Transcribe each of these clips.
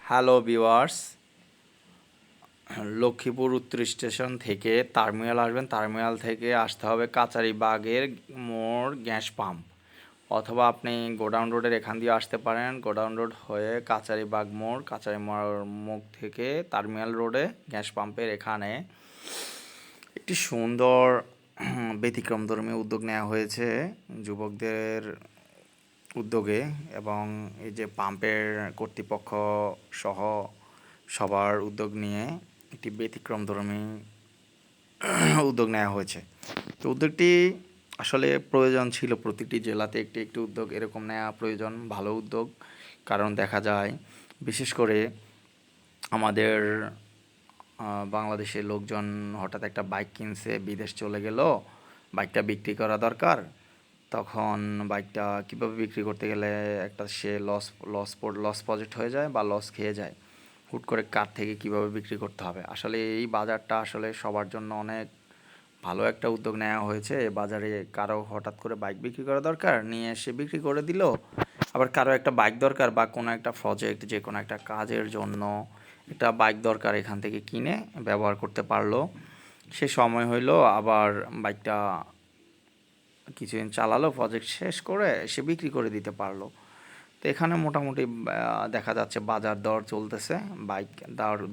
Hello viewers, Lakshmipur উত্তর station থেকে terminal আসবেন। টার্মিনাল থেকে আসতে হবে কাচারিবাগের মোড় গ্যাস পাম্প, অথবা আপনি গোডাউন রোডের এখান দিয়ে আসতে পারেন। গোডাউন রোড হয়ে কাচারিবাগ মোড়, কাচারি মুখ থেকে টার্মিনাল রোডে গ্যাস পাম্পের এখানে একটি সুন্দর ব্যতিক্রমধর্মী উদ্যোগ নেওয়া হয়েছে যুবকদের উদ্যোগে, এবং এই যে পাম্পের কর্তৃপক্ষ সহ সবার উদ্যোগ নিয়ে একটি ব্যতিক্রমধর্মী উদ্যোগ নেওয়া হয়েছে। তো উদ্যোগটি আসলে প্রয়োজন ছিল, প্রতিটি জেলাতে একটি একটি উদ্যোগ এরকম নেওয়া প্রয়োজন, ভালো উদ্যোগ। কারণ দেখা যায় বিশেষ করে আমাদের বাংলাদেশের লোকজন হঠাৎ একটা বাইক কিনছে, বিদেশ চলে গেল, বাইকটা বিক্রি করা দরকার। তখন বাইকটা কীভাবে বিক্রি করতে গেলে একটা সে লস প্রজেক্ট হয়ে যায় বা লস খেয়ে যায়। হুট করে কার থেকে কীভাবে বিক্রি করতে হবে, আসলে এই বাজারটা আসলে সবার জন্য অনেক ভালো একটা উদ্যোগ নেওয়া হয়েছে। এ বাজারে কারো হঠাৎ করে বাইক বিক্রি করা দরকার, নিয়ে এসে বিক্রি করে দিল। আবার কারো একটা বাইক দরকার বা কোনো একটা প্রজেক্ট, যে কোনো একটা কাজের জন্য একটা বাইক দরকার, এখান থেকে কিনে ব্যবহার করতে পারলো। সে সময় হইলো, আবার বাইকটা কিছুদিন চালালো, প্রজেক্ট শেষ করে সে বিক্রি করে দিতে পারলো। তো এখানে মোটামুটি দেখা যাচ্ছে বাজার দর চলতেছে, বাইক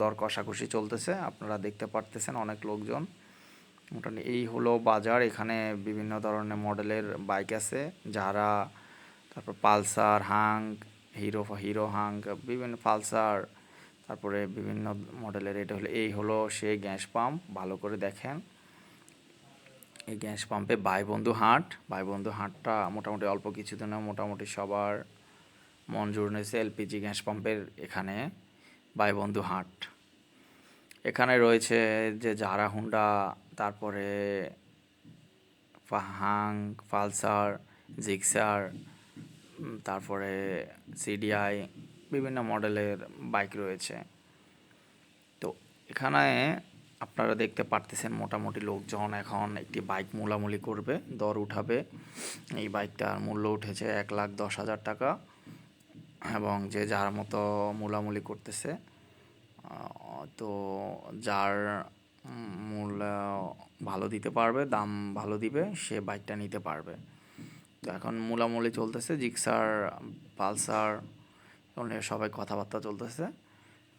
দর কষাকষি চলতেছে, আপনারা দেখতে পারতেছেন অনেক লোকজন। মোটামুটি এই হলো বাজার। এখানে বিভিন্ন ধরনের মডেলের বাইক আছে, যারা তারপর পালসার, হাঙ্ক, হিরো হাঙ্ক, বিভিন্ন পালসার, তারপরে বিভিন্ন মডেলের। এটা হলো এই হলো সেই গ্যাস পাম্প, ভালো করে দেখেন। এই গ্যাস পাম্পে ভাই বন্ধু হাটটা মোটামুটি অল্প কিছুদিনে মোটামুটি সবার মন জুড়ে নিয়েছে। এলপিজি গ্যাস পাম্পের এখানে ভাই বন্ধু হাট। এখানে রয়েছে যে জারা হুন্ডা, তারপরে হাঙ্ক, পালসার, জিক্সার, তারপরে সিডিআই, বিভিন্ন মডেলের বাইক রয়েছে। তো এখানে আপনারা দেখতে পারতেছেন মোটামুটি লোকজন এখন একটি বাইক মূলামূলি করবে, দর উঠাবে। এই বাইকটার মূল্য উঠেছে 1,10,000 টাকা, এবং যে যার মতো মূলামূলি করতেছে। তো যার মূল্য ভালো দিতে পারবে, দাম ভালো দিবে, সে বাইকটা নিতে পারবে। তো এখন মূলামূলি চলতেছে, জিক্সার, পালসার, সবাই কথাবার্তা চলতেছে।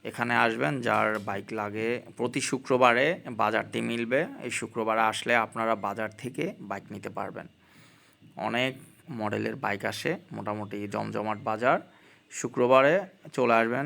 এখানে আসবেন যার বাইক লাগে। প্রতি শুক্রবারে বাজারটি মিলবে। এই শুক্রবারে আসলে আপনারা বাজার থেকে বাইক নিতে পারবেন। অনেক মডেলের বাইক আসে, মোটামুটি জমজমাট বাজার। শুক্রবারে চলে আসবেন।